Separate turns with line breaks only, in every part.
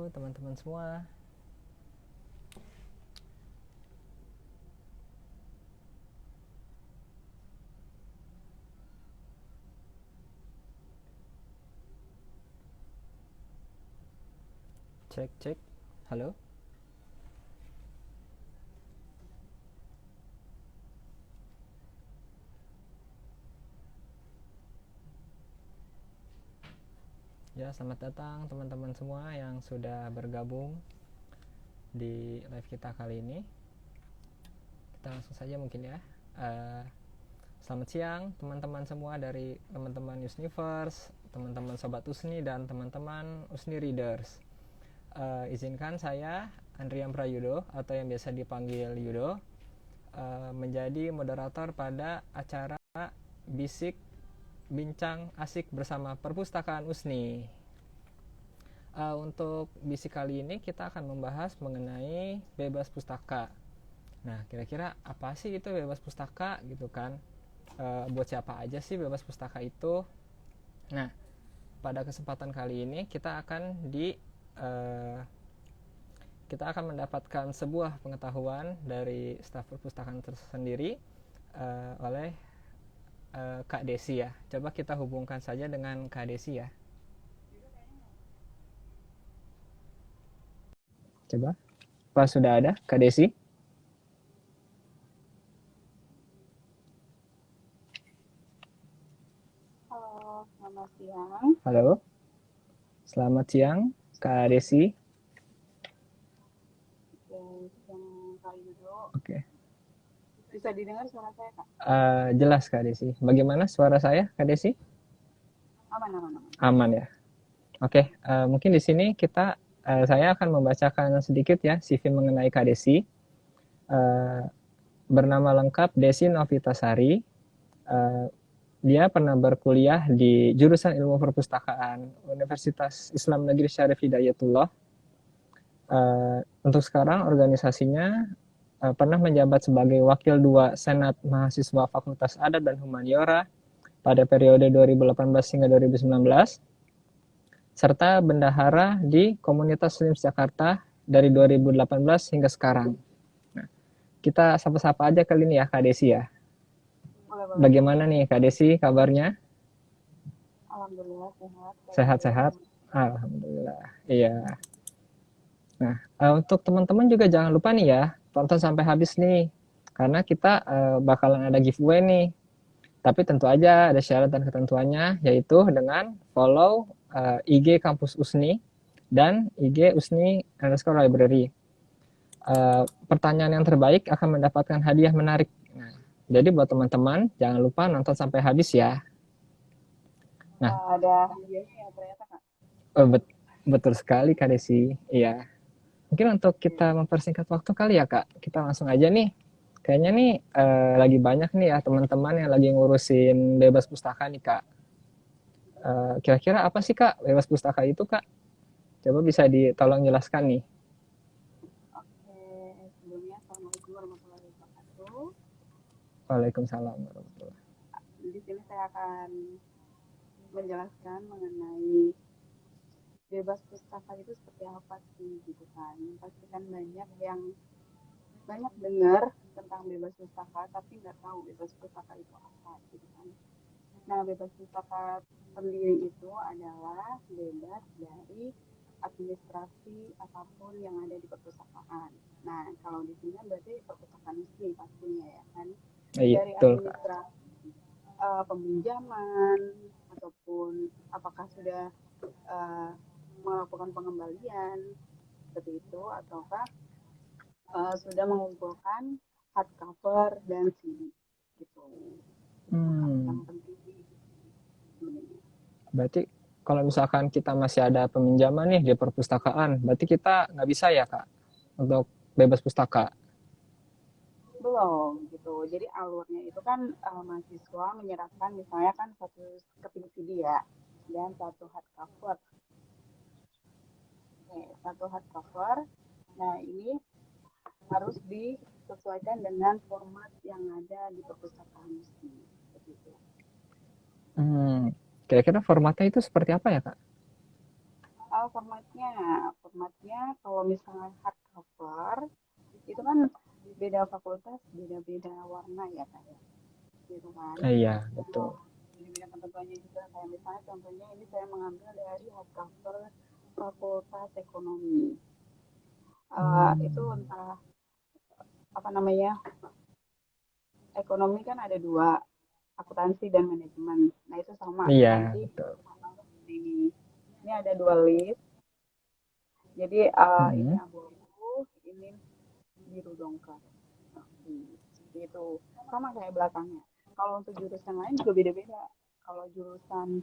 teman-teman semua. Cek cek. Halo. Ya, selamat datang teman-teman semua yang sudah bergabung di live kita kali ini. Kita langsung saja mungkin ya. Selamat siang teman-teman semua dari teman-teman Usniverse, teman-teman Sobat Usni, dan teman-teman Usni Readers. Izinkan saya, Andrian Prayudo, atau yang biasa dipanggil Yudo, menjadi moderator pada acara Bisik Bincang Asik bersama Perpustakaan Usni. Untuk bisik kali ini kita akan membahas mengenai bebas pustaka. Nah, kira-kira apa sih itu bebas pustaka gitu kan? Buat siapa aja sih bebas pustaka itu? Nah, pada kesempatan kali ini kita akan mendapatkan sebuah pengetahuan dari staf perpustakaan tersendiri oleh Kak Desi ya. Coba kita hubungkan saja dengan Kak Desi ya. Coba. Apa sudah ada Kak Desi?
Halo, selamat siang.
Halo. Selamat siang Kak Desi.
Yang Kak Yudo.
Oke.
Bisa didengar suara saya, Kak?
Jelas Kak Desi. Bagaimana suara saya Kak Desi?
Aman, aman, aman.
Aman ya. Oke, mungkin di sini saya akan membacakan sedikit ya CV mengenai Kak Desi. Bernama lengkap Desi Novitasari. Dia pernah berkuliah di jurusan Ilmu Perpustakaan Universitas Islam Negeri Syarif Hidayatullah. Untuk sekarang organisasinya pernah menjabat sebagai Wakil 2 Senat Mahasiswa Fakultas Adat dan Humaniora pada periode 2018 hingga 2019, serta bendahara di Komunitas Muslim Jakarta dari 2018 hingga sekarang. Nah, kita sapa-sapa aja kali ini ya Kak Desi ya.
Boleh.
Bagaimana nih Kak Desi kabarnya?
Alhamdulillah sehat.
Sehat-sehat? Alhamdulillah. Iya. Nah, untuk teman-teman juga jangan lupa nih ya, tonton sampai habis nih. Karena kita bakalan ada giveaway nih. Tapi tentu aja ada syarat dan ketentuannya, yaitu dengan follow IG Kampus Usni dan IG Usni_Library. Pertanyaan yang terbaik akan mendapatkan hadiah menarik. Nah, jadi buat teman-teman, jangan lupa nonton sampai habis ya. Nah,
ada hadiahnya ya ternyata, Kak?
betul sekali Kak Desi. Iya. Mungkin untuk kita mempersingkat waktu kali ya Kak, kita langsung aja nih. Kayaknya nih lagi banyak nih ya teman-teman yang lagi ngurusin bebas pustaka nih Kak. Kira-kira apa sih Kak bebas pustaka itu Kak? Coba bisa ditolong jelaskan nih.
Oke, sebelumnya Assalamualaikum warahmatullahi wabarakatuh.
Waalaikumsalam warahmatullahi.
Di sini saya akan menjelaskan mengenai bebas pustaka itu seperti apa sih gitu kan. Pasti kan banyak dengar tentang bebas pustaka tapi nggak tahu bebas pustaka itu apa gitu kan. Nah, bebas pustaka sendiri itu adalah bebas dari administrasi apapun yang ada di perpustakaan. Nah, kalau di sini berarti perpustakaan muslim pastinya ya kan.
Iya,
Dari
betul Kak.
administrasi peminjaman ataupun apakah sudah melakukan pengembalian seperti itu ataukah sudah mengumpulkan hardcover dan CD gitu. Yang penting
Berarti kalau misalkan kita masih ada peminjaman nih di perpustakaan, berarti kita nggak bisa ya Kak untuk bebas pustaka?
belum gitu. Jadi alurnya itu kan mahasiswa menyerahkan misalnya kan satu keping CD ya dan satu hardcover. Satu hardcover. Nah, ini harus disesuaikan dengan format yang ada di perpustakaan muslim. Begitu.
Kira-kira formatnya itu seperti apa ya Kak?
Formatnya formatnya kalau misalnya hardcover itu kan beda fakultas beda-beda warna ya kayak gitu kan.
Iya,
Nah,
betul.
beda-beda ketentuannya juga kayak misalnya contohnya ini saya mengambil dari hardcover fakultas ekonomi. Itu
Hmm.
entah apa namanya, ekonomi kan ada dua, akuntansi dan manajemen. Nah itu sama
Iya,
nanti
betul.
ini ada dua list. Jadi ini
Mm-mm.
abu-abu, ini biru dongker. Nah, seperti itu. Sama kayak belakangnya. Kalau untuk jurusan lain juga beda-beda. Kalau jurusan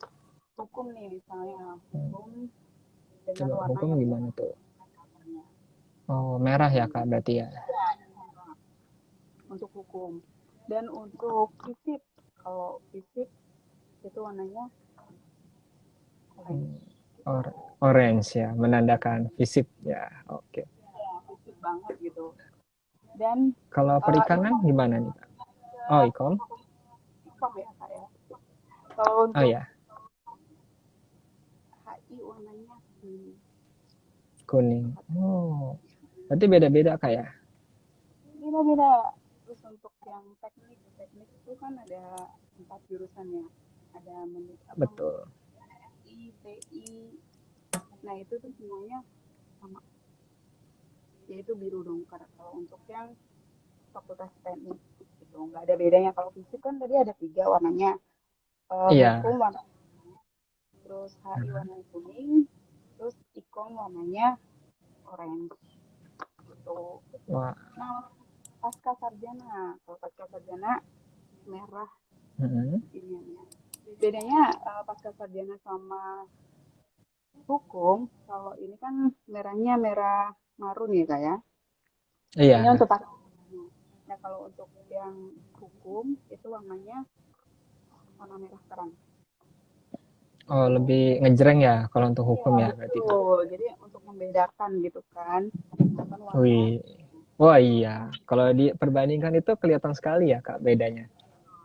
hukum nih misalnya, hukum dengan
Coba
warna
hukum
yang
gimana
merah
tuh?
covernya.
Oh, merah ya
Gitu.
Kak berarti ya.
Untuk hukum. Dan untuk fisik, kalau fisik itu warnanya orange.
Hmm, orange ya, menandakan fisip ya. Oke.
Ya, fisik banget gitu. Dan
Kalau perikanan
ikom
gimana nih Kak? Oh, ikom.
ikom ya kak ya. Kalau
Oh
untuk
ya,
HI warnanya
kuning. Oh, berarti beda-beda Kak ya?
beda-beda. Terus untuk yang teknik, teknik itu kan ada 4 jurusan ya. Ada apa
Betul.
I, TI. Nah itu tuh semuanya sama, yaitu biru dongker. Kalau untuk yang fakultas teknik gitu nggak ada bedanya. Kalau fisik kan tadi ada 3 warnanya. Hukum
Iya.
warna, terus HI
Aha.
warna kuning, terus ikom warnanya orange gitu.
Wah.
Nah pasca sarjana, kalau pasca sarjana merah
Mm-mm.
ini ya. Bedanya pasca sarjana sama hukum, kalau ini kan merahnya merah marun ya kak ya. Ini
Iya.
untuk pasca. Nah kalau untuk yang hukum itu warnanya warna merah terang
Oh,
gitu.
lebih ngejreng ya kalau untuk hukum
Iya
ya berarti Kak.
betul. Jadi untuk membedakan gitu kan, misalkan warna
Wih. Wah iya, kalau diperbandingkan itu kelihatan sekali ya Kak bedanya.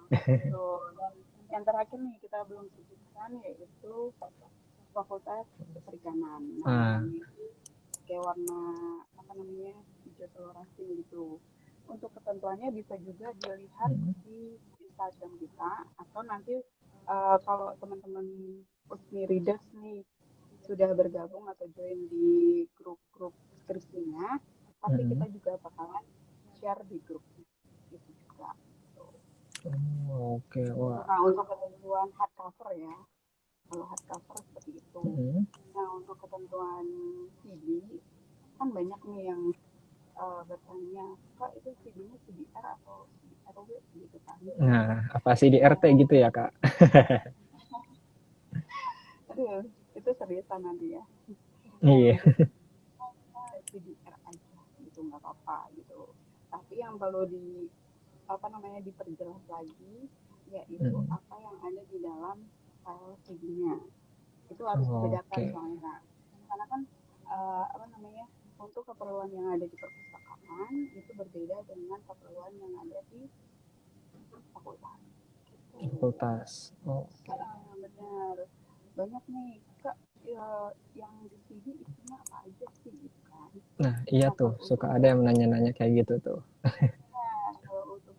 betul. Dan yang terakhir nih kita belum sebutkan yaitu fakultas perikanan. Nah
Ah,
warnanya itu kayak warna apa namanya hijau telur asin gitu. Untuk ketentuannya bisa juga dilihat
mm,
di Instagram kita atau nanti kalau teman-teman Usni Readers nih sudah bergabung atau join di grup-grup skripsinya, pasti
mm.
kita juga bakalan share di grup itu juga.
Oh, oke, wah.
Nah, untuk ketentuan hardcover ya, kalau hardcover seperti itu.
Mm.
Nah, untuk ketentuan CD, kan banyak nih yang bertanya, Kak itu CD-nya CD-R atau CD-RW gitu kan.
Nah, apa sih di RT
Nah,
gitu ya Kak?
aduh, itu seriusan nanti ya. Nah,
Iya.
untuk CDR aja gitu nggak apa-apa gitu. Tapi yang perlu di apa namanya diperjelas lagi yaitu
Mm.
apa yang ada di dalam file CD-nya. Itu harus dibedakan
Oke.
soalnya. Karena kan apa namanya untuk keperluan yang ada di perpustakaan itu berbeda dengan keperluan yang ada di fakultas. Gitu.
Fakultas. Oke.
Benar. Banyak nih kak yang di CD isinya apa aja sih gitu kan.
Nah, iya
Nah
tuh,
kalau
suka
untuk
ada yang nanya-nanya kayak gitu tuh.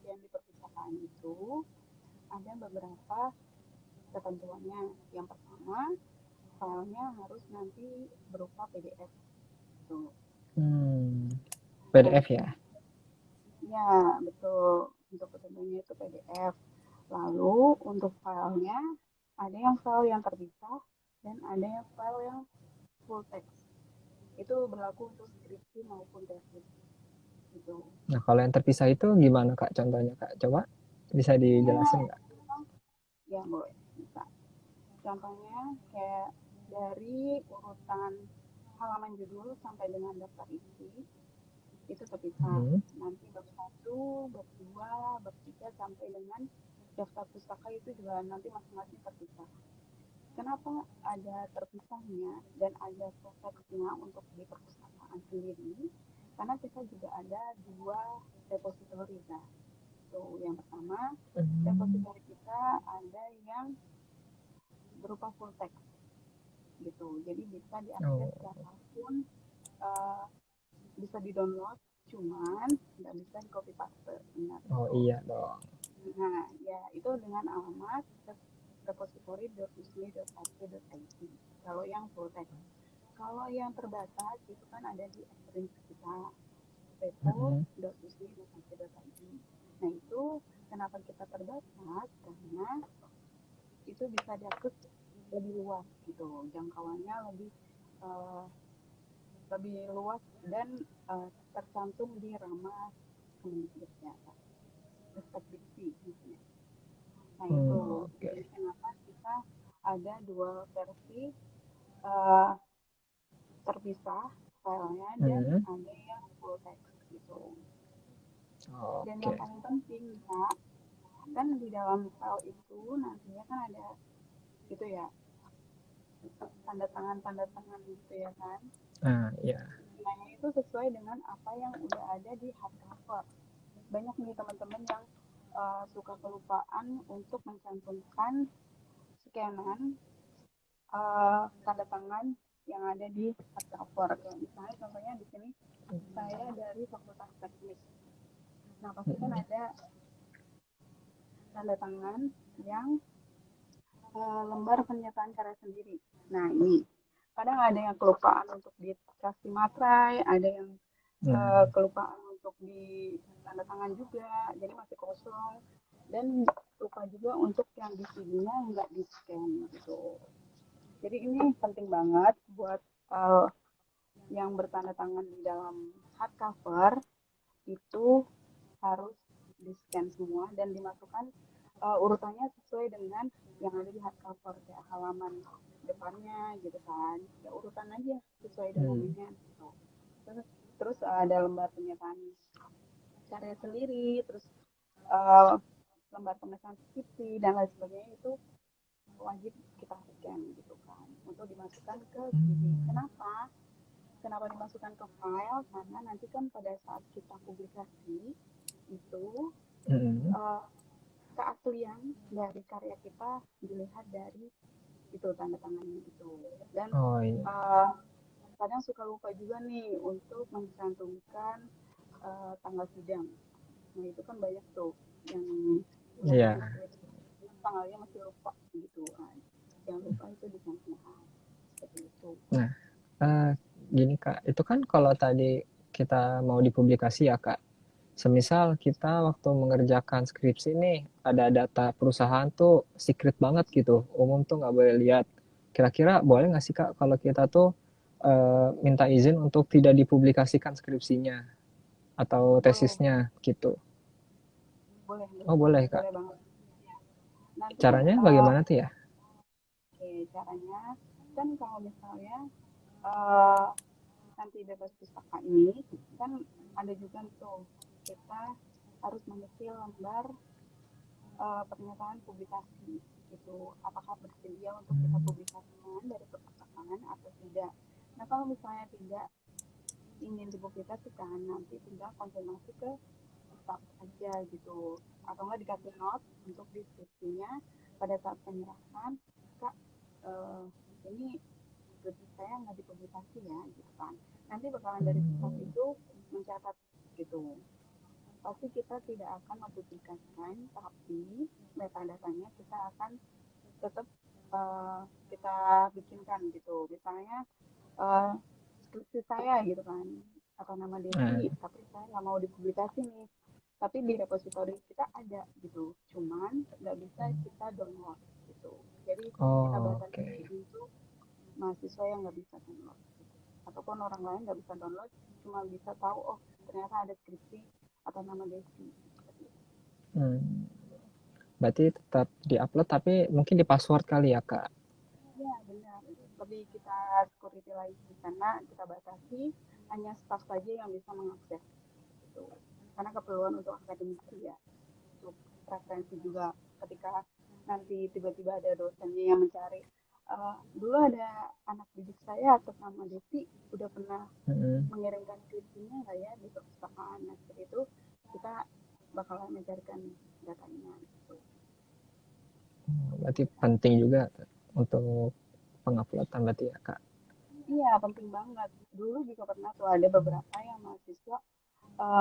yang di perpustakaan itu ada beberapa ketentuannya. Yang pertama, filenya harus nanti berupa PDF. Tuh.
Hmm,
Nah,
PDF ya?
ya betul. Untuk ketentuannya itu PDF. Lalu untuk filenya ada yang file yang terpisah dan ada yang file yang full text. Itu berlaku untuk skripsi maupun tesis. Gitu.
Nah, kalau yang terpisah itu gimana Kak contohnya Kak? Coba bisa dijelasin
Nah,
nggak?
ya boleh bisa. Contohnya kayak dari urutan halaman judul sampai dengan daftar isi itu terpisah.
Hmm.
Nanti bab 1, bab 2, bab 3 sampai dengan daftar pustaka itu juga nanti masing-masing terpisah. Kenapa ada terpisahnya dan ada prosesnya untuk di perpustakaan sendiri? Karena kita juga ada 2 repositori kan. Tuh, yang pertama
Hmm.
repositori kita ada yang berupa full text gitu. Jadi bisa diakses
Oh,
siapapun eh, bisa di-download, cuman nggak bisa di-copy paste. Nah,
Oh
gitu.
iya dong.
Nah, ya itu dengan alamat repository.usme.ac.id kalau yang full text. Kalau yang terbatas itu kan ada di referensi kita,
Mm-mm.
repo.usme.ac.id. Nah, itu kenapa kita terbatas? Karena itu bisa diakses lebih luas gitu, jangkauannya uh, lebih luas dan tercantum di ramah Kemendikbudnya, Ristek Dikti misalnya. Nah itu,
Oke.
jadi kenapa kita ada dua versi uh, terpisah filenya dan
Mm.
ada yang full text gitu. Dan yang
Oke.
paling penting bisa kan di dalam file itu nantinya kan ada gitu ya, tanda tangan gitu ya kan.
Ah iya.
Nah itu sesuai dengan apa yang udah ada di hardcover. Banyak nih teman-teman yang suka kelupaan untuk mencantumkan scanan tanda tangan yang ada di hardcover. Kayak misalnya contohnya di sini saya dari Fakultas Teknik. Nah pasti kan
Mm.
ada tanda tangan yang lembar pernyataan karya sendiri. Nah ini kadang ada yang kelupaan untuk dikasih materai, ada yang
Nah,
kelupaan untuk di tanda tangan juga, jadi masih kosong. Dan lupa juga untuk yang di CD-nya nggak di scan gitu. Jadi ini penting banget buat yang bertanda tangan di dalam hardcover itu harus di scan semua dan dimasukkan urutannya sesuai dengan yang ada di hardcover, kayak halaman depannya gitu kan, ya urutan aja sesuai
mm.
dokumennya gitu. Terus ada lembar pernyataan karya sendiri, terus uh, lembar pemesan skripsi dan lain sebagainya itu wajib kita scan gitu kan untuk dimasukkan ke CD.
Mm.
Kenapa? Kenapa dimasukkan ke file? Karena nanti kan pada saat kita publikasi itu
Mm.
uh, keaslian dari karya kita dilihat dari itu tanda tangannya itu. Dan
Oh iya.
uh, kadang suka lupa juga nih untuk mencantumkan tanggal sidang. Nah itu kan banyak tuh yang udah
Iya.
nulis skripsi tanggalnya masih lupa gitu kan. Jangan lupa itu dicantumkan seperti itu.
Nah, eh, gini Kak, itu kan kalau tadi kita mau dipublikasi ya Kak, semisal kita waktu mengerjakan skripsi nih, ada data perusahaan tuh secret banget gitu, umum tuh nggak boleh lihat. Kira-kira boleh nggak sih Kak kalau kita tuh minta izin untuk tidak dipublikasikan skripsinya atau
Boleh,
tesisnya gitu?
boleh,
Oh
boleh,
boleh Kak.
boleh banget. Nanti
Caranya bagaimana tuh ya?
okay, caranya kan kalau misalnya uh, nanti bebas pustaka ini kan ada juga tuh kita harus mengisi lembar pernyataan publikasi itu apakah bersedia untuk kita
Hmm.
publikasikan dari perpustakaan atau tidak. Nah kalau misalnya tidak ingin dipublikasikan nanti tinggal konfirmasi ke staff aja gitu atau enggak dikasih note untuk diskusinya pada saat penyerahan, kak eh, ini skripsi saya nggak dipublikasi ya gitu kan, nanti bakalan dari staff
Hmm.
itu mencatat gitu. Pasti kita tidak akan mempublikasikan, tapi metadatanya kita akan tetap kita bikinkan gitu. Misalnya uh, skripsi saya gitu kan, atau nama
Nah,
Desi, tapi saya nggak mau dipublikasi nih. Tapi di repositori kita ada gitu, cuman nggak bisa kita download gitu. Jadi kita
oh,
batasi
oke.
untuk mahasiswa yang nggak bisa download gitu. Ataupun orang lain nggak bisa download, cuma bisa tahu oh ternyata ada skripsi atau nama Desi.
Hmm. Berarti tetap diupload tapi mungkin di password kali ya Kak?
Ya benar, lebih kita security lagi karena kita batasi hanya staff saja yang bisa mengakses itu. Karena keperluan untuk akademisi ya, untuk referensi juga ketika nanti tiba-tiba ada dosennya yang mencari dulu ada anak didik saya atas nama Desi udah pernah
Hmm.
mengirimkan skripsinya nggak ya di perpustakaan, nah seperti itu kita bakalan mencarikan datanya gitu.
Berarti penting juga untuk penguploadan berarti ya Kak.
Iya, penting banget. Dulu juga pernah tuh ada beberapa yang mahasiswa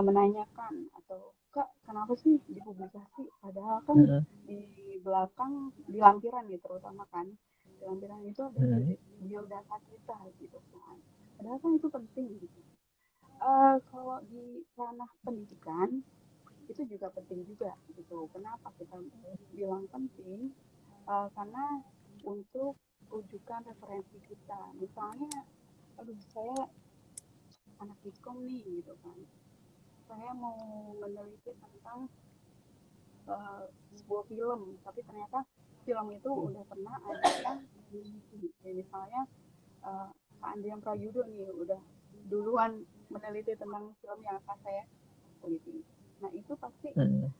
menanyakan atau Kak, kenapa sih dipublikasi? Padahal kan
Mm-mm.
di belakang, di lampiran nih terutama kan, di lampiran itu ada
Mm-mm.
biodata kita gitu kan. Padahal kan itu penting gitu. Kalau di ranah pendidikan itu juga penting juga gitu. Kenapa kita bilang penting? Karena untuk rujukan referensi kita. Misalnya, aduh saya anak Biskom nih gitu kan. Saya mau meneliti tentang uh, sebuah film, tapi ternyata film itu udah pernah ada yang meneliti. Ya, misalnya uh, Kak Andrian Prayudo nih udah duluan meneliti tentang film yang akan saya teliti. Nah itu pasti
Mm-mm.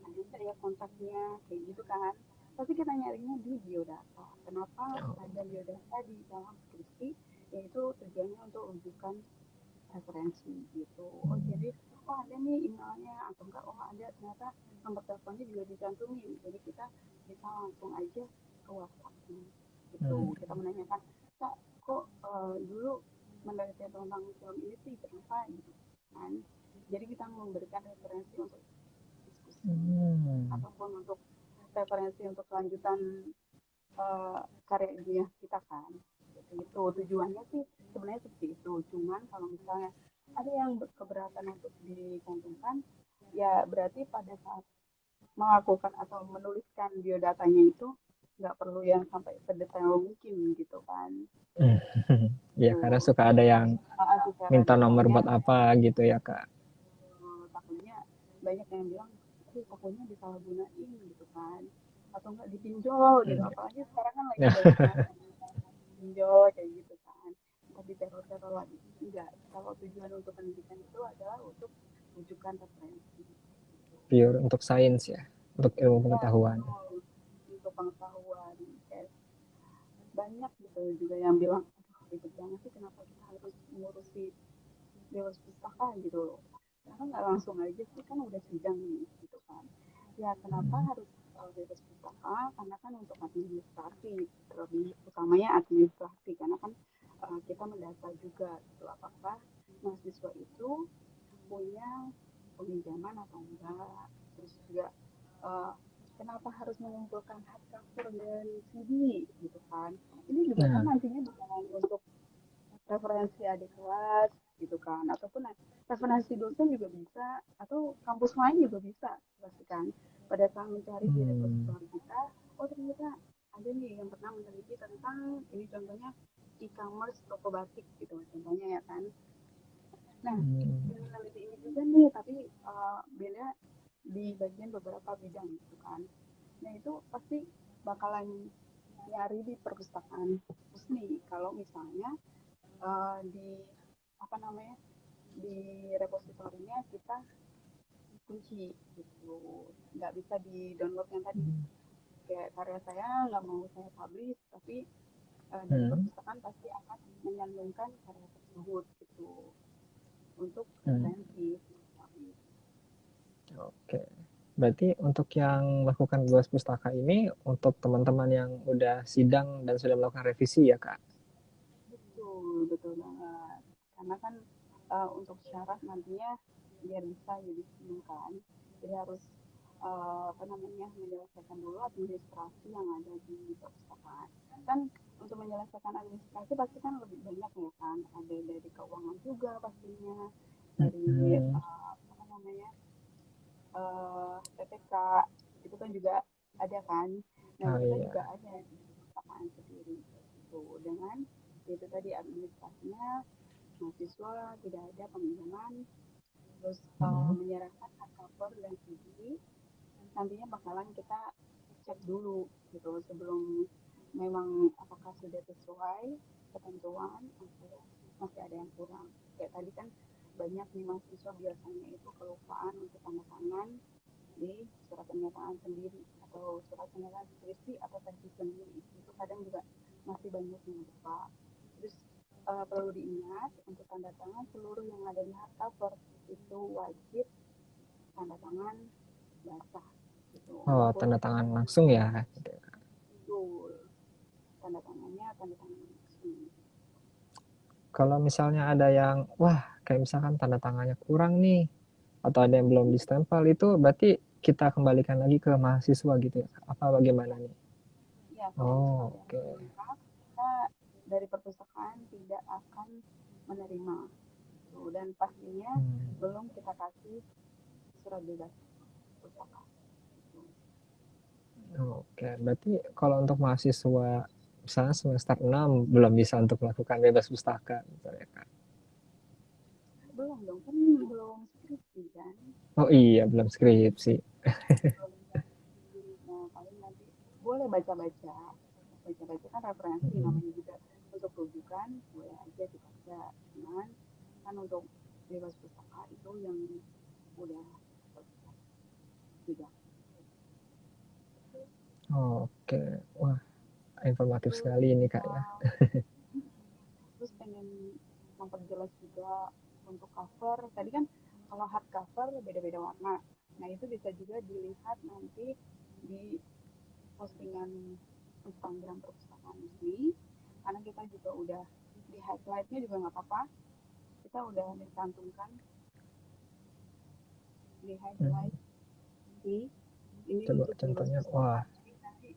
ada nggak ya kontaknya kayak gitu kan. Tapi kita nyarinya di biodata. Kenapa ada biodata di dalam skripsi? Yaitu tujuannya untuk rujukan referensi gitu. Oh jadi oh ada nih emailnya atau enggak oh ada ternyata nomor teleponnya juga dicantumin jadi kita bisa langsung aja ke WhatsApp-nya gitu
Mm.
kita menanyakan kak kok dulu meneliti tentang film ini sih kenapa gitu kan jadi kita memberikan referensi untuk diskusi
Mm.
ataupun untuk referensi untuk kelanjutan karya ilmiah kita kan itu tujuannya sih sebenarnya seperti itu cuman kalau misalnya ada yang keberatan untuk dicantumkan ya berarti pada saat melakukan atau menuliskan biodatanya itu nggak perlu yang sampai sedetail mungkin gitu kan
Mm. Ya karena
tuh
suka ada yang
secara
minta nomor
detailnya
buat apa gitu ya Kak.
takutnya banyak yang bilang aduh pokoknya disalahgunain gitu kan atau enggak dipinjol gitu
Mm.
apalagi sekarang kan lagi banyak banget pinjol kayak gitu kan tapi teror-teror lagi enggak kalau tujuan untuk pendidikan itu adalah untuk rujukan referensi
Pure untuk sains ya, untuk ilmu
ya
pengetahuan.
betul untuk pengetahuan kayak banyak gitu juga yang bilang aduh ribet banget sih kenapa kita harus mengurusi dewas pustaka gitu loh karena nggak langsung aja sih kan udah sidang nih gitu kan ya kenapa
Mm.
harus dewas pustaka karena kan untuk administrasi terlebih utamanya administrasi karena kan kita mendata juga gitu apakah mahasiswa itu punya peminjaman atau enggak terus juga uh, kenapa harus mengumpulkan hardcover dan CD gitu kan ini juga kan
Nah,
nantinya bakalan untuk referensi adik kelas gitu kan ataupun referensi dosen juga bisa atau kampus lain juga bisa pastikan pada saat mencari di
hmm,
repositori kita oh ternyata ada nih yang pernah meneliti tentang ini contohnya e-commerce toko batik gitu contohnya ya kan nah
hmm,
yang meneliti ini juga nih tapi beda di bagian beberapa bidang gitu kan nah itu pasti bakalan nyari di perpustakaan resmi kalau misalnya di apa namanya di repositorinya kita kunci gitu nggak bisa di download yang tadi kayak karya saya nggak mau saya publish tapi dari
hmm,
perpustakaan pasti akan menyantumkan karya tersebut gitu untuk
hmm.
referensi
Oke. Berarti untuk yang melakukan bebas pustaka ini untuk teman-teman yang udah sidang dan sudah melakukan revisi ya Kak.
betul betul banget karena kan untuk syarat nantinya biar bisa jadi SIM kan jadi harus apa namanya menyelesaikan dulu administrasi yang ada di perpustakaan kan untuk menyelesaikan administrasi pasti kan lebih banyak ya kan ada dari keuangan juga pastinya dari
Hmm.
apa namanya PPK itu kan juga ada kan nah
Oh
kita juga
iya.
ada di perpustakaan sendiri itu dengan itu tadi administrasinya mahasiswa tidak ada peminjaman terus
Hmm.
menyerahkan hak cover dan CD nantinya bakalan kita cek dulu gitu sebelum memang apakah sudah sesuai ketentuan atau masih ada yang kurang kayak tadi kan banyak nih mahasiswa biasanya itu kelupaan untuk tanda tangan di surat pernyataan sendiri atau surat pernyataan skripsi atau tesis sendiri itu kadang juga masih banyak yang lupa terus perlu diingat untuk tanda tangan seluruh yang ada di hardcover itu wajib tanda tangan basah gitu
Oh,
nggak
tanda
boleh tanda
tangan
tangan
langsung ya.
betul tanda tangannya tanda tangan langsung
kalau misalnya ada yang wah kayak misalkan tanda tangannya kurang nih atau ada yang belum distempel itu berarti kita kembalikan lagi ke mahasiswa gitu ya apa bagaimana nih?
Ya, kalau
Oh,
misalnya
oke.
lengkap, kita dari perpustakaan tidak akan menerima. Tuh, dan pastinya
Hmm.
belum kita kasih surat bebas pustaka. Gitu.
Oke, berarti kalau untuk mahasiswa misalnya semester 6 belum bisa untuk melakukan bebas pustaka misalnya kan.
Belum dong, kan belum skripsi kan.
Oh iya, belum skripsi.
Belum skripsi. Nah, paling nanti boleh baca-baca. Baca-baca kan referensi
Hmm.
namanya juga untuk rujukan, boleh aja dibaca. Cuman kan untuk bebas pustaka itu yang udah tidak.
Oke, wah informatif
Terus
sekali ini kak ya.
terus pengen memperjelas juga untuk cover tadi kan kalau hard cover beda-beda warna, nah itu bisa juga dilihat nanti di postingan Instagram perpustakaan ini, karena kita juga udah di highlightnya juga nggak apa-apa, kita udah mencantumkan di
Hmm.
highlight di ini
Coba
untuk bebas
contohnya,
pustaka,
wah,
jadi nanti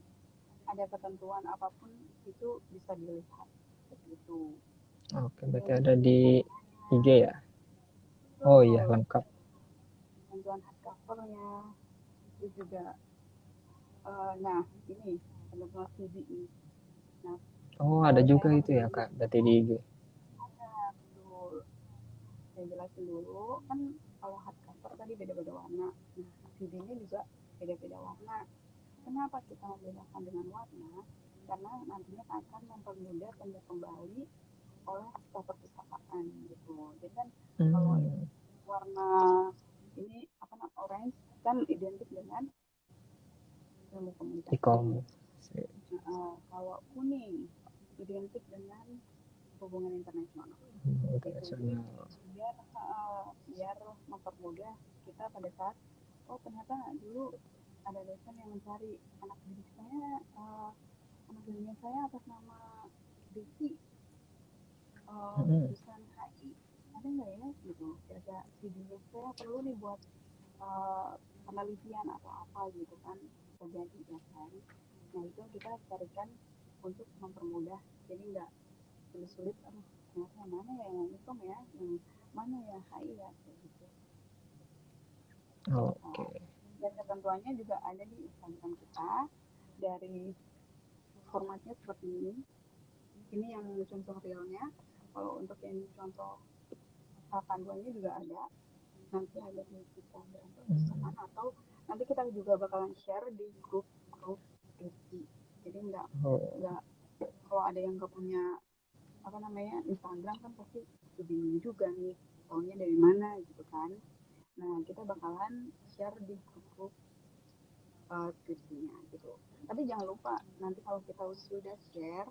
ada ketentuan apapun itu bisa dilihat seperti itu.
oke,
Ada
berarti ada di
ketentuannya,
IG ya. Oh iya,
betul,
lengkap.
ketentuan hardcovernya, terus juga nah ini kebetulan CD nih. Nah,
Oh ada juga
saya
itu ya
memilih
kak, berarti di IG.
betul. Saya jelasin dulu kan kalau hardcover tadi beda-beda warna. Nah, CD-nya juga beda-beda warna. Kenapa kita membedakan dengan warna? Karena nantinya akan mempermudah tanda kembali oleh staf perpustakaan gitu. Jadi kan kalau
Hmm.
warna ini apa namanya orange kan identik dengan ilmu komunikasi.
Ikom.
Kalau kuning identik dengan hubungan internasional gitu. Jadi
Internasional.
biar mempermudah kita pada saat oh ternyata dulu ada dosen yang mencari anak didik saya anak didik saya atas nama Desi
Hmm.
jurusan HI ada nggak ya gitu kira-kira CD-nya saya perlu nih buat uh, penelitian atau apa gitu kan terjadi ya kan. Nah itu kita carikan untuk mempermudah jadi nggak sulit-sulit aduh ternyata yang mana ya yang ikom ya yang mana ya HI ya kayak gitu.
Oke.
Nah, dan ketentuannya juga ada di Instagram kita dari formatnya seperti ini yang contoh realnya, kalau untuk yang contoh panduannya juga ada nanti ada di Instagram
Hmm.
perpustakaan atau nanti kita juga bakalan share di grup skripsi, jadi
Oh.
nggak kalau ada yang nggak punya apa namanya Instagram kan pasti bingung juga nih taunya dari mana gitu kan. Nah kita bakalan share di grup skripsinya gitu, tapi jangan lupa nanti kalau kita sudah share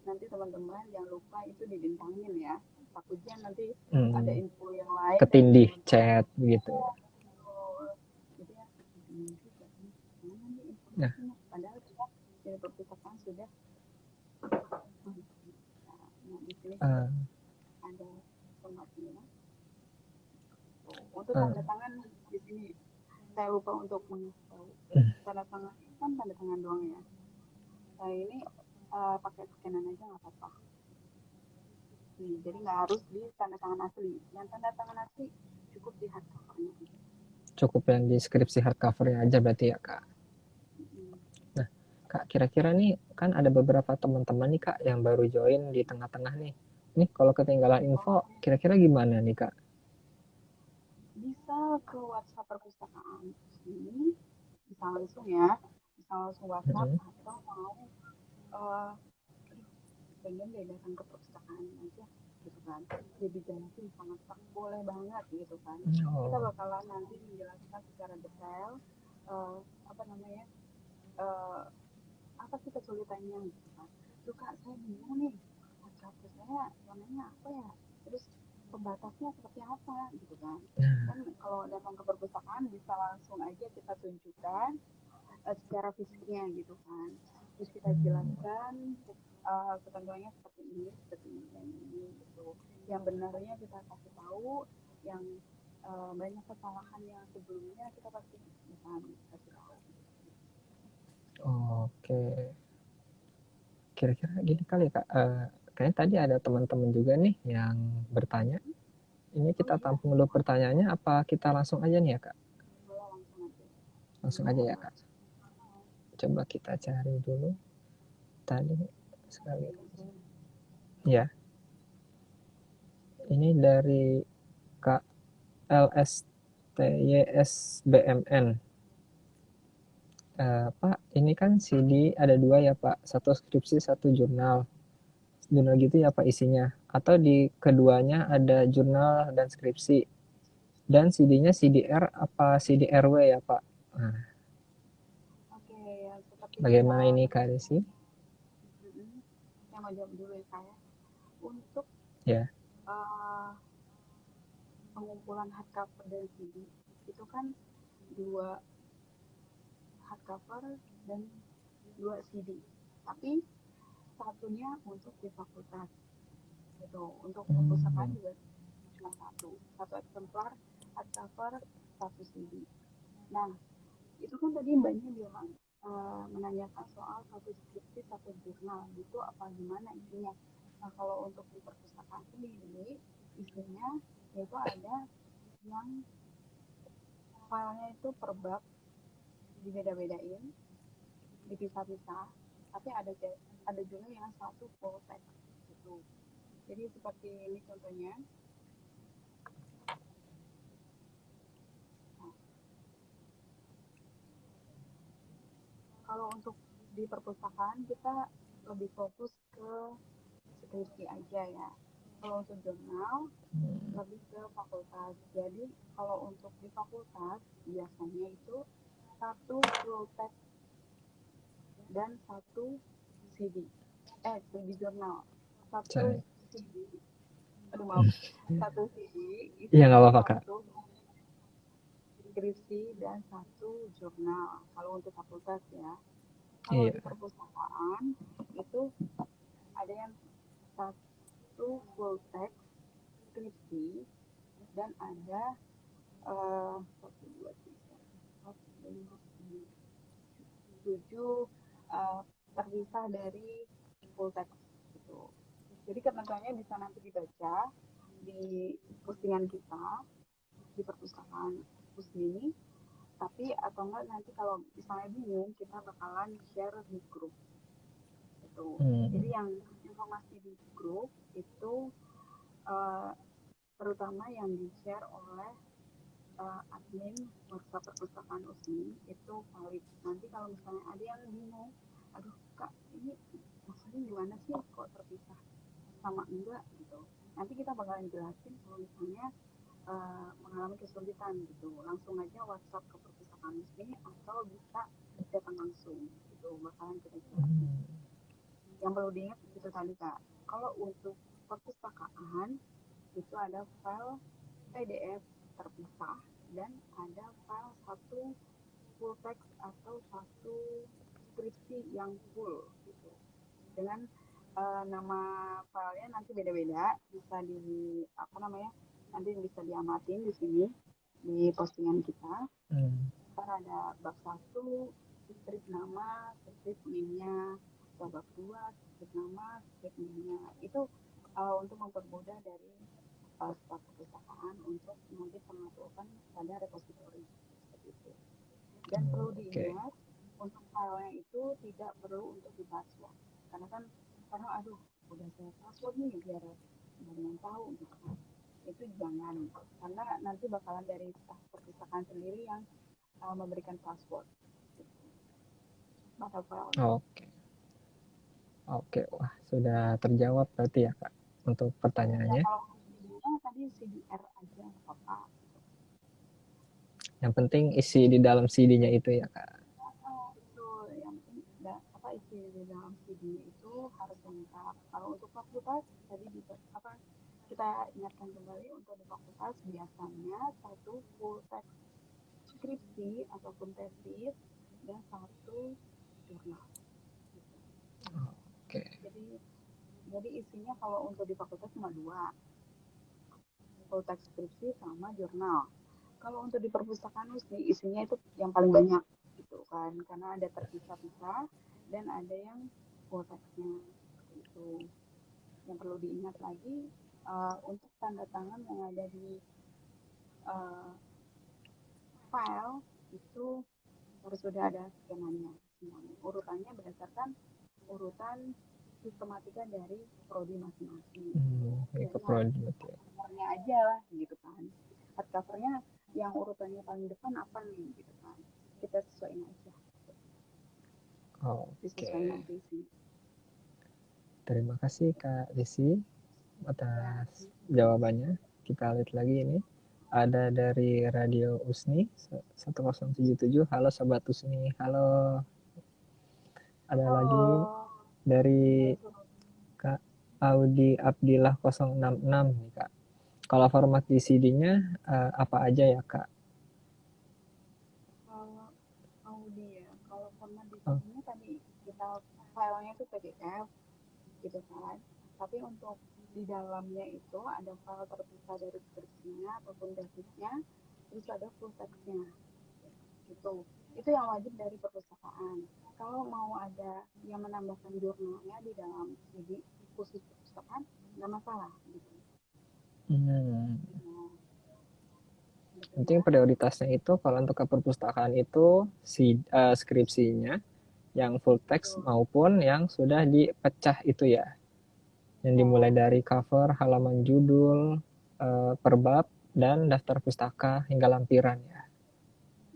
nanti teman-teman jangan lupa itu dibintangin ya, takutnya nanti ada
Hmm.
info yang lain dari
Ketindih
teman-teman.
chat gitu.
Oh, jadi ya bingung juga nih mana nih
Nah,
informasinya padahal kita dari perpustakaan sudah nah di sini juga
uh,
ada informasinya. Untuk
uh,
tanda tangan di sini saya lupa untuk mengasih tahu. Tanda tangan kan tanda tangan doang ya. Saya ini pakai scanan aja nggak apa-apa. Nih, jadi nggak harus di tanda tangan asli. Yang tanda tangan asli cukup di hardcovernya.
cukup yang di skripsi hardcovernya aja berarti ya kak.
Mm-mm.
Nah, Kak, kira-kira nih kan ada beberapa teman-teman nih Kak yang baru join di tengah-tengah nih. Nih, kalau ketinggalan info,
Oh,
kira-kira gimana nih Kak?
bisa ke WhatsApp perpustakaan ini, bisa langsung ya, bisa langsung WhatsApp
Mm-mm.
atau mau uh, pengen deh datang ke perpustakaan aja gitu kan, jadi jelasin sama staff boleh banget gitu kan. Kita
Oh,
bakalan nanti menjelaskan secara detail apa namanya uh, apa sih kesulitannya gitu kan. Tuh kak saya bingung nih hardcover saya warnanya apa ya, terus pembatasnya seperti apa gitu kan. Kan kalau datang ke perpustakaan bisa langsung aja kita tunjukkan secara fisiknya gitu kan, terus kita
hmm,
jelaskan ketentuannya seperti ini dan ini gitu. Yang benarnya kita kasih tahu, yang banyak kesalahan yang sebelumnya kita pasti bisa kasih tahu.
Oke, kira-kira gini kali ya Kak, kayaknya tadi ada teman-teman juga nih yang bertanya. Ini kita tampung dulu pertanyaannya, apa kita langsung aja nih ya Kak?
Langsung aja.
Langsung aja ya Kak. Coba kita cari dulu tadi sekali. Ya. Ini dari Kak LSTYSBMN. Pak, ini kan CD ada 2 ya Pak, satu skripsi, satu jurnal. Jurnal gitu ya Pak isinya. Atau di keduanya ada jurnal dan skripsi. Dan CD-nya CDR apa CDRW ya Pak? Nah,
Oke, ya seperti
bagaimana ini Kak Desi?
Yang mau jawab dulu ya saya. Untuk
Ya.
pengumpulan hardcover dan CD itu kan 2 hardcover dan 2 CD. Tapi satunya untuk di fakultas. Gitu. Untuk perpustakaan juga cuma satu eksemplar hardcover, satu CD. Nah, itu kan tadi mbaknya bilang menanyakan soal satu skripsi, satu jurnal, itu apa gimana isinya. Nah, kalau untuk di perpustakaan sendiri, isinya yaitu ada yang filenya itu per bab dibeda-bedain, dipisah-pisah, tapi ada juga yang satu full text gitu. Jadi seperti ini contohnya. Nah, kalau untuk di perpustakaan kita lebih fokus ke skripsi aja ya. Kalau untuk jurnal lebih ke fakultas. Jadi kalau untuk di fakultas biasanya itu satu full text dan satu CD. CD jurnal. Satu CD. Aduh maaf. Satu CD itu
Iya nggak apa-apa Kak.
satu skripsi dan satu jurnal. Kalau untuk fakultas ya. Kalau di perpustakaan itu ada yang satu full text skripsi dan ada 7 terpisah dari full text gitu. Jadi ketentuannya bisa nanti dibaca di postingan kita di perpustakaan ini, tapi atau enggak nanti kalau misalnya bingung kita bakalan share di grup itu. Jadi yang informasi di grup itu terutama yang di share oleh admin workshop perpustakaan USMI itu valid. Nanti kalau misalnya ada yang bingung, aduh kak ini maksudnya gimana sih kok terpisah sama enggak gitu, nanti kita bakalan jelasin kalau misalnya mengalami kesulitan gitu, langsung aja WhatsApp ke perpustakaan USMI atau bisa datang langsung gitu, bakalan kita jelasin. Yang perlu diingat itu tadi kak, kalau untuk perpustakaan itu ada file PDF terpisah dan ada file satu full text atau satu skripsi yang full gitu. Dengan nama filenya nanti beda-beda, bisa di apa namanya? Nanti bisa diamatin di sini di postingan kita. Ntar ada bab 1, strip nama, strip name-nya, bab 2, strip nama, strip name-nya. Itu untuk mempermudah dari staf perpustakaan untuk nanti pengaturan pada repositori seperti itu. Dan perlu diingat untuk filenya itu tidak perlu untuk di password, karena kan aduh udah saya password nih biar yang tahu gitu kan, itu jangan, karena nanti bakalan dari staf perpustakaan sendiri yang memberikan password gitu.
Oke, wah sudah terjawab berarti ya Kak untuk pertanyaannya.
Ya, kalau CD-nya tadi CDR aja nggak apa-apa.
Yang penting isi di dalam CD-nya itu ya Kak.
Betul, yang penting isi di dalam CD itu harus lengkap. Kalau untuk fakultas tadi kita ingatkan kembali, untuk di fakultas biasanya satu full text skripsi ataupun tesis dan satu jurnal. Jadi Jadi isinya kalau untuk di fakultas cuma dua, full text skripsi sama jurnal. Kalau untuk di perpustakaan sih isinya itu yang paling banyak gitu kan, karena ada terpisah-pisah dan ada yang full textnya itu. Yang perlu diingat lagi untuk tanda tangan yang ada di uh, file itu harus sudah ada skemanya semuanya. Urutannya berdasarkan urutan sistematika dari prodi masing-masing.
Ke
Jadi
prodi berarti ya.
hardcovernya aja lah gitu kan. Hardcovernya yang urutannya paling depan apa nih gitu kan. Kita sesuaiin aja. Disesuaiin
Oke.
nanti sih.
Terima kasih Kak Desi
Ya,
atas jawabannya. Kita lihat lagi ini. Ada dari Radio Usni 1077. Halo Sobat Usni. Halo. Ada lagi
halo.
dari Kak Audi Abdillah 066 nih Kak. Kalau format di CD-nya apa aja ya Kak?
Kalau Audi ya, kalau format di
Oh,
sini tadi kita filenya itu PDF gitu kan. Tapi untuk di dalamnya itu ada file terpisah dari skripsinya ataupun tesisnya, terus ada full text-nya gitu. Itu yang wajib dari perpustakaan. Kalau mau ada yang menambahkan jurnalnya di dalam CD khusus perpustakaan, nggak masalah gitu.
hmm.
Nah, gitu
Penting
ya.
prioritasnya itu kalau untuk ke perpustakaan itu skripsinya yang full text
Betul.
maupun yang sudah dipecah itu ya. Yang dimulai
Ya,
dari cover, halaman judul, per bab, dan daftar pustaka hingga lampiran ya.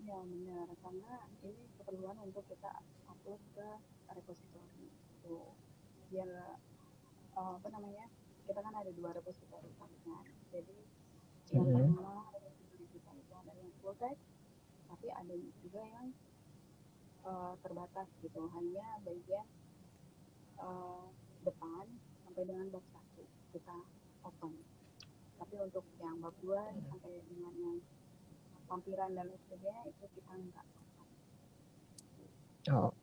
ya benar. Karena ini keperluan untuk kita upload ke repository. Tuh. Biar apa namanya, kita kan ada dua repository kan. Jadi yang
Mm-hmm.
pertama repository kita itu ada yang full text, tapi ada juga yang terbatas gitu, hanya bagian uh, depan sampai dengan bab satu kita open. Tapi untuk yang bab 2 sampai dengan yang lampiran dan lain sebagainya itu kita enggak.
Oh,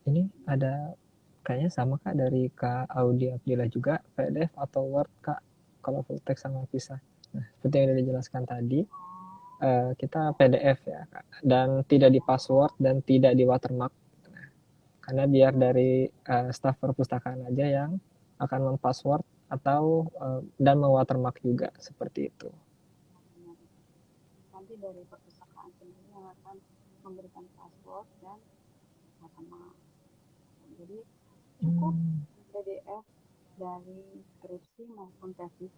ini ada kayaknya sama Kak dari Kak Audi Abdillah juga, PDF atau Word Kak, kalau full text sama pisah. Nah, seperti yang sudah dijelaskan tadi, kita PDF ya Kak, dan tidak di password dan tidak di watermark. Nah, karena biar dari staf perpustakaan aja yang akan mempassword atau dan mewatermark juga seperti itu.
Nanti dari perpustakaan sendiri yang akan memberikan password dan nama. Jadi cukup PDF dari skripsi maupun tesis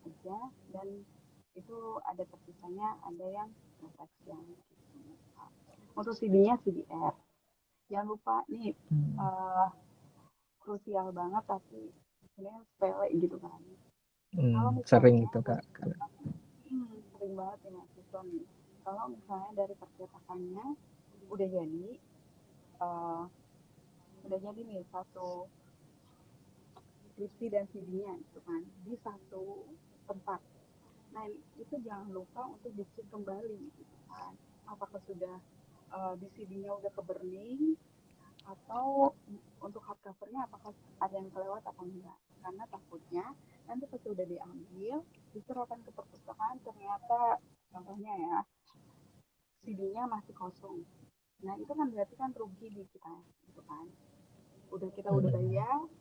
aja, dan itu ada terpisahnya, ada yang teks yang gitu. Untuk CD-nya CDR. Jangan lupa nih krusial banget tapi sebenarnya sepele gitu kan. Kalau
Sering
misalnya
itu
dari
Kak.
sering banget ya mahasiswa nih. Kalau misalnya dari percetakannya udah jadi, uh, udah jadi nih satu skripsi dan CD-nya gitu kan di satu tempat. Nah itu jangan lupa untuk dicek kembali gitu kan. Apakah sudah di CD-nya udah ke burning atau untuk hardcovernya apakah ada yang kelewat apa enggak, karena takutnya nanti pas sudah diambil diserahkan ke perpustakaan ternyata contohnya ya CD-nya masih kosong. Nah itu kan berarti kan rugi di kita gitu kan, kita udah bayar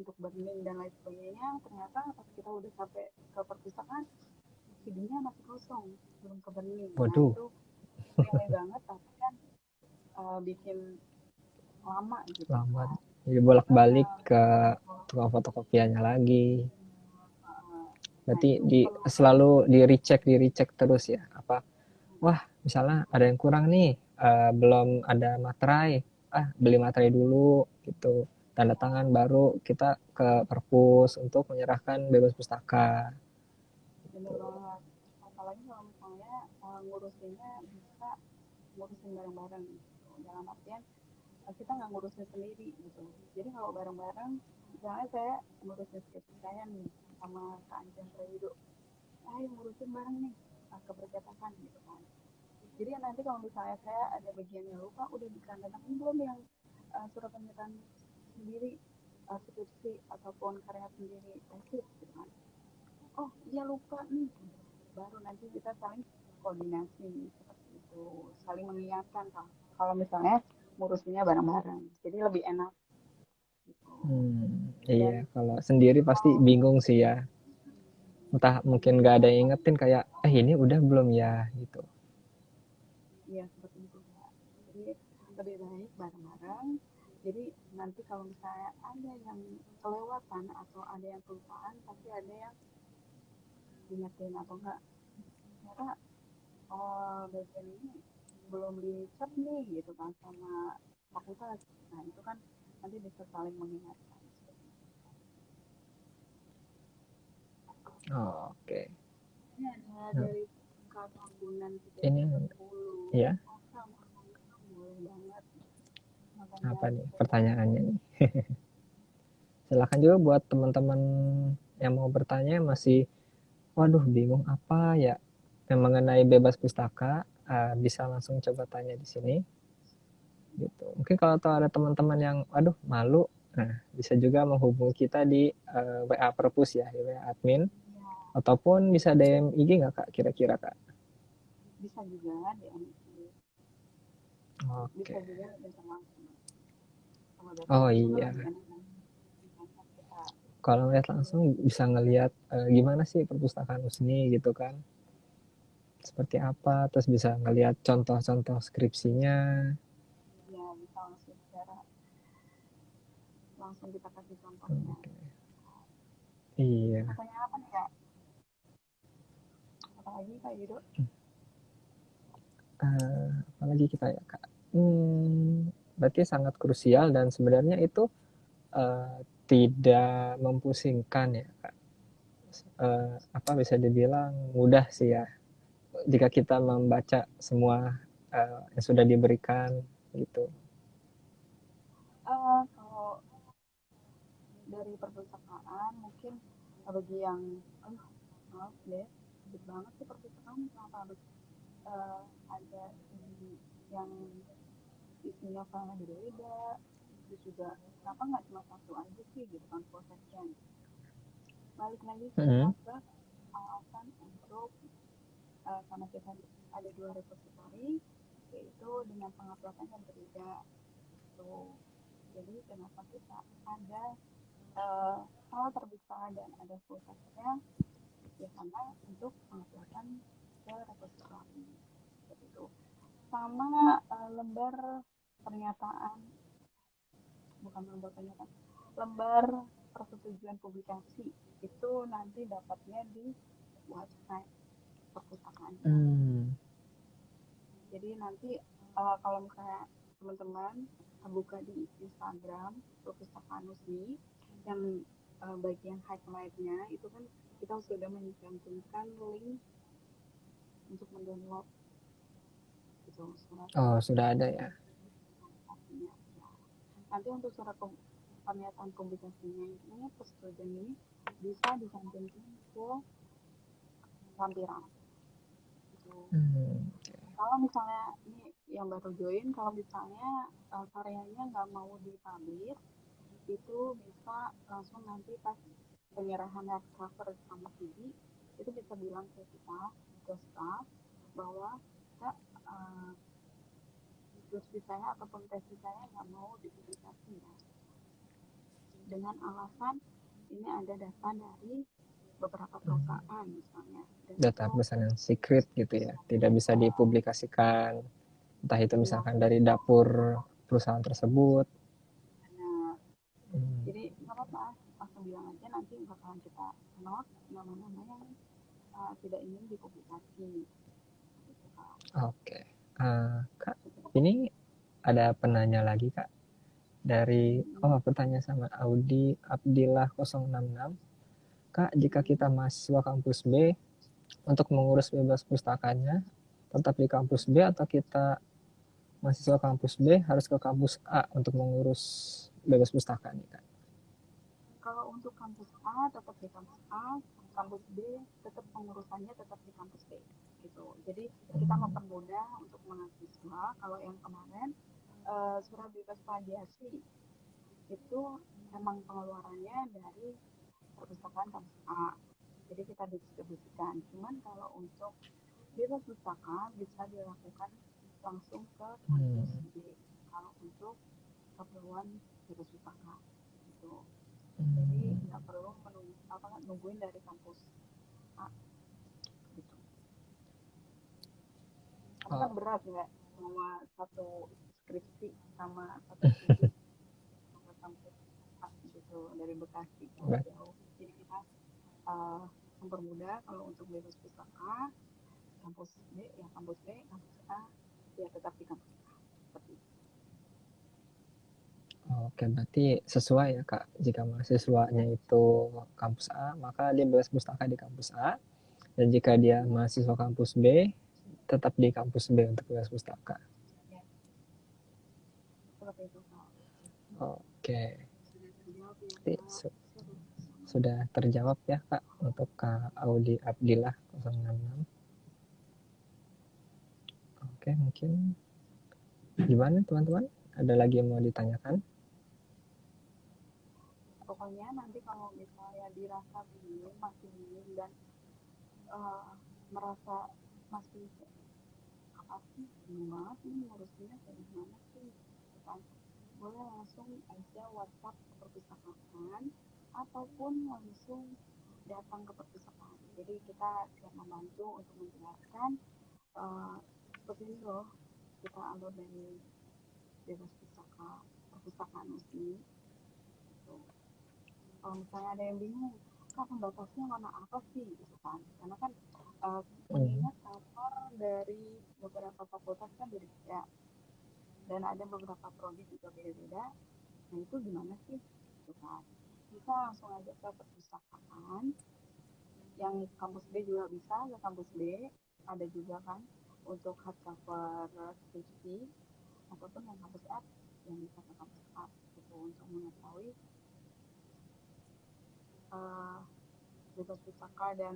untuk burning dan lain sebagainya, ternyata pas kita udah sampai ke perpustakaan CD-nya masih kosong belum ke burning. Nah
Waduh,
itu pilih banget tapi kan bikin lama gitu
lambat.
kan.
Jadi bolak-balik
Uh,
ke tukang fotokopiannya lagi.
nah
Berarti
itu perlu
selalu di recheck terus ya. Apa? Wah, misalnya ada yang kurang nih, belum ada materai. Beli materai dulu gitu. Tanda tangan baru kita ke perpus untuk menyerahkan bebas pustaka.
bener banget, apalagi kalau misalnya ngurusinnya bisa ngurusin bareng-bareng gitu. Dalam artian kita nggak ngurusin sendiri gitu, jadi kalau bareng-bareng misalnya saya ngurusin skripsi saya nih sama Kak Anjan Prayido, ayo ngurusin bareng nih ke percetakan gitu kan. Jadi nanti kalau misalnya saya ada bagian yang lupa udah ditandatangan belum yang surat pernyataan sendiri skripsi ataupun karya sendiri tesis gitu kan. Oh iya lupa nih, baru nanti kita saling koordinasi seperti itu, saling mengingatkan kalau misalnya ngurusinnya bareng-bareng, jadi lebih enak gitu.
Iya,
Dan
kalau sendiri pasti bingung sih ya. Entah mungkin gak ada yang ingetin kayak, ini udah belum ya gitu.
ya seperti itu ya. Jadi lebih baik bareng-bareng. Jadi nanti kalau misalnya ada yang kelewatan atau ada yang kelupaan, pasti ada yang ingetin atau enggak. Ternyata oh bagian ini belum dicap nih gitu kan sama fakultas. Nah itu kan nanti bisa saling mengingatkan.
Oh, oke.
Ini ada
Nah,
dari Kak Rambunan
ini
310.
ya,
Masa boleh banget. Makanya
apa nih
coba.
pertanyaannya nih? Silahkan juga buat teman-teman yang mau bertanya masih, waduh bingung apa ya yang mengenai bebas pustaka, bisa langsung coba tanya di sini. Gitu. Mungkin kalau tahu ada teman-teman yang, waduh malu, nah bisa juga menghubungi kita di WA Perpus ya, di WA admin,
Ya,
ataupun bisa DM IG nggak kak kira-kira kak?
bisa juga di MT. Bisa
Oke.
juga bisa langsung. Sama
Oh
dosennya itu kan
iya,
lebih enak kan. Enak kita.
kalau ngeliat langsung bisa ngelihat gimana sih perpustakaan USNI gitu kan, seperti apa, terus bisa ngelihat contoh-contoh skripsinya.
Ya bisa langsung secara langsung kita kasih contohnya.
Oke. Iya.
Pertanyaan apa nih kak? Apalagi kak Yudo?
Apalagi kita ya kak, berarti sangat krusial dan sebenarnya itu uh, tidak memposingkan ya kak. Apa bisa dibilang mudah sih ya jika kita membaca semua yang sudah diberikan gitu.
Kalau dari perpustakaan mungkin bagi yang maaf deh ribet banget sih perpustakaan kenapa harus ada ini yang isinya file beda-beda, terus juga kenapa nggak cuma satu aja sih gitu kan prosesnya. Balik lagi kita
Mm-hmm.
ke alasan untuk karena kita ada dua repository yaitu dengan penguploadan yang berbeda tuh. Jadi kenapa kita ada file terbuka dan ada full text-nya, ya karena untuk penguploadan ke repository seperti itu. Sama lembar pernyataan, bukan lembar pernyataan, lembar persetujuan publikasi itu nanti dapatnya di website perpustakaannya.
Hmm.
Jadi nanti kalau misalnya teman-teman buka di Instagram perpustakaan USI yang bagian highlightnya itu kan kita sudah mencantumkan link untuk mendownload gitu surat
Oh sudah ada ya.
publikasinya. Ya. Nanti untuk surat pernyataan publikasinya ini persetujuan ini bisa dicantumkan ke lampiran. Gitu.
Hmm.
Kalau misalnya ini yang baru join, kalau misalnya karyanya nggak mau dipublish, itu bisa langsung nanti pas penyerahan cover sama CD itu bisa bilang ke kita, ke staff, bahwa kita skripsi saya ataupun tesis saya nggak mau dipublikasi ya, dengan alasan ini ada data dari beberapa perusahaan misalnya, dan
Data
itu
perusahaan yang secret gitu ya, tidak bisa dipublikasikan, entah itu
ya
misalkan dari dapur perusahaan tersebut.
benar.
Hmm.
Jadi nggak apa-apa, langsung bilang aja, nanti bakalan kita not nama-nama yang tidak ingin dipublikasi gitu Kak.
Oke. Kak, ini ada penanya lagi Kak dari,
Hmm.
pertanyaan sama Audi Abdillah 066. Kak, jika kita mahasiswa kampus B untuk mengurus bebas pustakanya tetap di kampus B, atau kita mahasiswa kampus B harus ke kampus A untuk mengurus bebas pustaka nih Kak?
Kalau untuk kampus A tetap di kampus A, kampus B tetap pengurusannya tetap di kampus B gitu. Jadi kita mempermudah untuk mahasiswa. Kalau yang kemarin surat bebas plagiasi itu emang pengeluarannya dari perpustakaan kampus A, jadi kita distribusikan. Cuman kalau untuk bebas pustaka bisa dilakukan langsung ke kampus
Hmm.
B kalau untuk keperluan bebas pustaka gitu. Jadi
Hmm.
nggak perlu nungguin dari kampus A gitu. Karena kan
Oh,
berat nggak sama satu skripsi sama satu studi ke kampus A gitu dari Bekasi kan
bet-
jauh. Jadi kita uh, mempermudah kalau untuk bebas pustaka kampus B ya kampus B, kampus A ya tetap di kampus A. Seperti itu.
Oke, berarti sesuai ya Kak. Jika mahasiswanya itu kampus A, maka dia bebas pustaka di kampus A. Dan jika dia mahasiswa kampus B, tetap di kampus B untuk bebas pustaka.
Ya, seperti itu Kak.
Oke,
Sudah terjawab ya
jadi
Kak.
sudah terjawab ya Kak untuk Kak Audi Abdillah 066. Oke, mungkin gimana teman-teman? Ada lagi yang mau ditanyakan?
Pokoknya nanti kalau misalnya dirasa bingung, masih bingung dan uh, merasa masih apa sih bingung banget nih ngurusnya kayak gimana sih gitu kan, boleh langsung aja WhatsApp ke perpustakaan ataupun langsung datang ke perpustakaan. Jadi kita siap membantu untuk menjelaskan seperti ini loh, kita alur dari bebas perpustakaan muslim gitu. Kalau misalnya ada yang bingung, kak pembatasnya warna apa sih gitu kan, karena kan
Hmm.
mengingat cover dari beberapa fakultas kan beda-beda dan ada beberapa prodi juga beda-beda. Nah itu gimana sih gitu kan, bisa langsung aja ke perpustakaan yang kampus B juga bisa ke kampus B, ada juga kan untuk hardcover skripsi, ataupun yang kampus A yang bisa ke kampus A gitu untuk mengetahui uh, bebas pustaka dan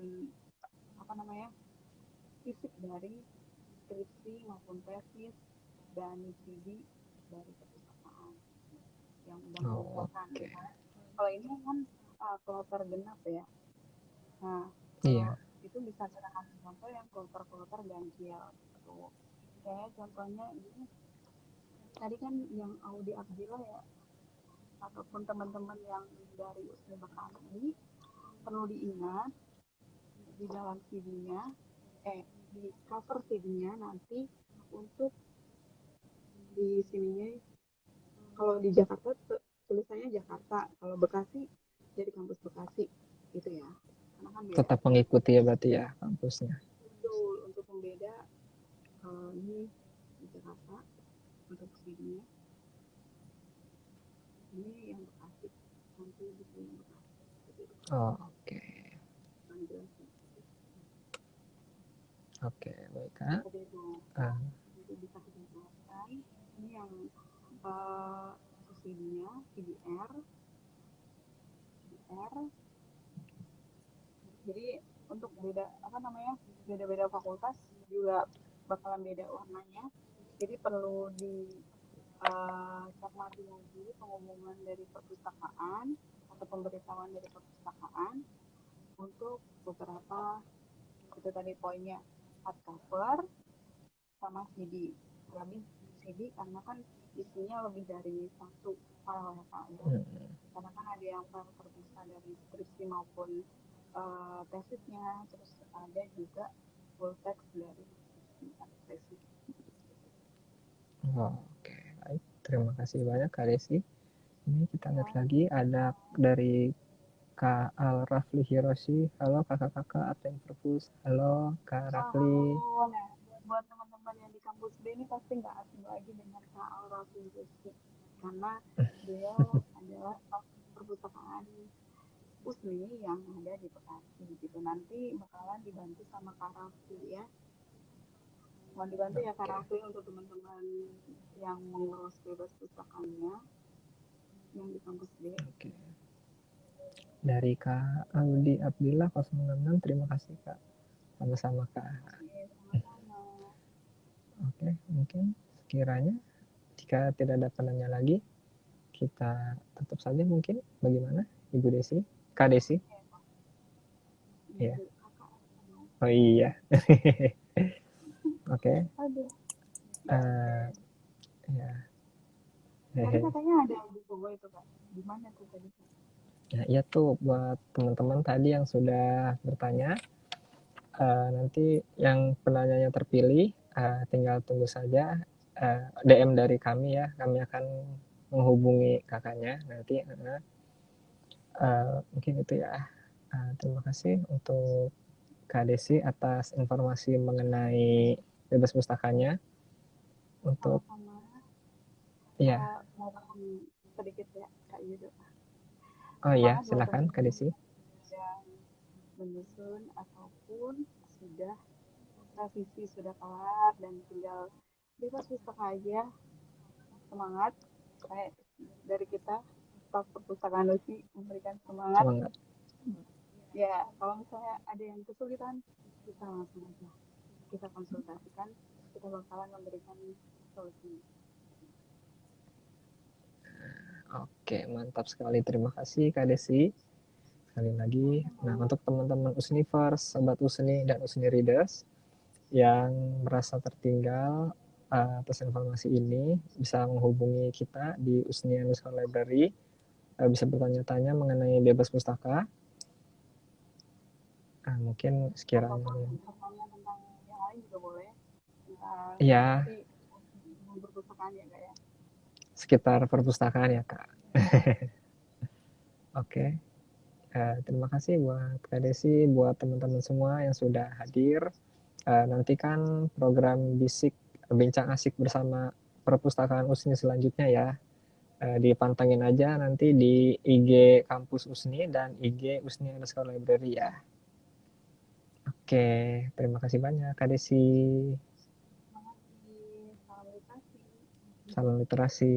apa namanya fisik dari skripsi maupun tesis dan CD dari perpustakaan yang udah
Oh,
mengusahakan.
oke.
Kalau ini kan kloter genap ya. Nah, kalau
Iya.
itu bisa kita kasih contoh yang kloter-kloter ganjil gitu. Kayak contohnya ini tadi kan yang Audi Abdillah ya, ataupun teman-teman yang dari USM Bekasi perlu diingat di dalam CD-nya, di cover CD-nya nanti untuk di sininya, kalau di Jakarta tulisannya Jakarta, kalau Bekasi jadi kampus Bekasi gitu ya, karena kan beda.
Tetap mengikuti ya berarti ya kampusnya.
Betul, untuk pembeda ini di Jakarta untuk CD-nya, ini yang Bekasi, nanti di sini Bekasi.
Oh, oke.
Penjelasan
Oke, baik Kak.
seperti itu.
Ah,
Itu bisa kita jelaskan. Ini yang uh, CD-nya, CDR, CDR. Jadi untuk beda apa namanya beda-beda fakultas juga bakalan beda warnanya. Jadi perlu di cermati lagi pengumuman dari perpustakaan atau pemberitahuan dari perpustakaan untuk beberapa itu tadi poinnya, hardcover sama CD. Lebih CD karena kan isinya lebih dari satu file ya.
hmm.
Karena kan ada yang file terpisah dari skripsi maupun tesisnya, terus ada juga full text dari skripsi atau tesis.
Oh, oke, baik. Terima kasih banyak Kak Desi. Ini kita lihat
Ya,
lagi ada dari Kak Al Rafli Hiroshi. Halo kakak-kakak Aten Perpus. Halo Kak
halo.
Rafli.
Nah, buat teman-teman yang di kampus B ini pasti nggak asing lagi dengan Kak Aura Firdausi, karena beliau adalah perpustakaan USMI yang ada di Bekasi gitu. Nanti bakalan dibantu sama Kak Rafli ya. Mohon dibantu ya Kak
Oke,
Rafli untuk teman-teman yang mengurus bebas pustakanya yang di kampus B.
oke. Dari Kak Audi Abdillah 066. Terima kasih Kak. Sama-sama Kak.
Oke, sama-sama.
Oke, mungkin sekiranya jika tidak ada penanya lagi, kita tutup saja mungkin. Bagaimana, Ibu Desi? Kak Desi? Iya.
Ibu, kakak.
Oh iya. Oke.
Aduh.
Eh, ya.
Tadi
Hehe.
katanya ada di Gogo itu Kak. Di mana tuh tadi?
Nah, iya tuh buat teman-teman tadi yang sudah bertanya. Nanti yang penanyanya terpilih, tinggal tunggu saja DM dari kami ya. Kami akan menghubungi kakaknya nanti. Mungkin itu ya. Terima kasih untuk Kak Desi atas informasi mengenai bebas pustakanya. Untuk
Sama-sama.
ya,
Mau sedikit ya Kak Yudo.
oh iya,
Semangat buat
silakan Kak
teman-teman
Desi.
yang menyusun ataupun sudah revisi sudah kelar dan tinggal bebas pustaka aja. Semangat. Kayak dari kita staf perpustakaan USI memberikan semangat.
Semangat.
Ya, kalau misalnya ada yang kesulitan, kita langsung aja. Kita konsultasikan, kita bakalan memberikan solusi.
Oke, mantap sekali. Terima kasih Kak Desi. Sekali lagi. Nah, untuk teman-teman Usnivers, Sobat Usni dan Usni Readers yang merasa tertinggal atas informasi ini, bisa menghubungi kita di Usni Underscore Library. Bisa bertanya-tanya mengenai bebas pustaka. Mungkin sekiranya
Ataupun bertanya tentang yang lain juga boleh. Tentang
ya
tapi perpustakaan ya Kak ya.
sekitar perpustakaan ya Kak. Oke. Terima kasih buat Kak Desi, buat teman-teman semua yang sudah hadir. Nantikan program Bisik Bincang Asik bersama Perpustakaan Usni selanjutnya ya. Dipantengin aja nanti di IG Kampus Usni dan IG Usni Underscore Library ya. Oke, terima kasih banyak Kak Desi.
Terima kasih. Salam literasi.
Salam literasi.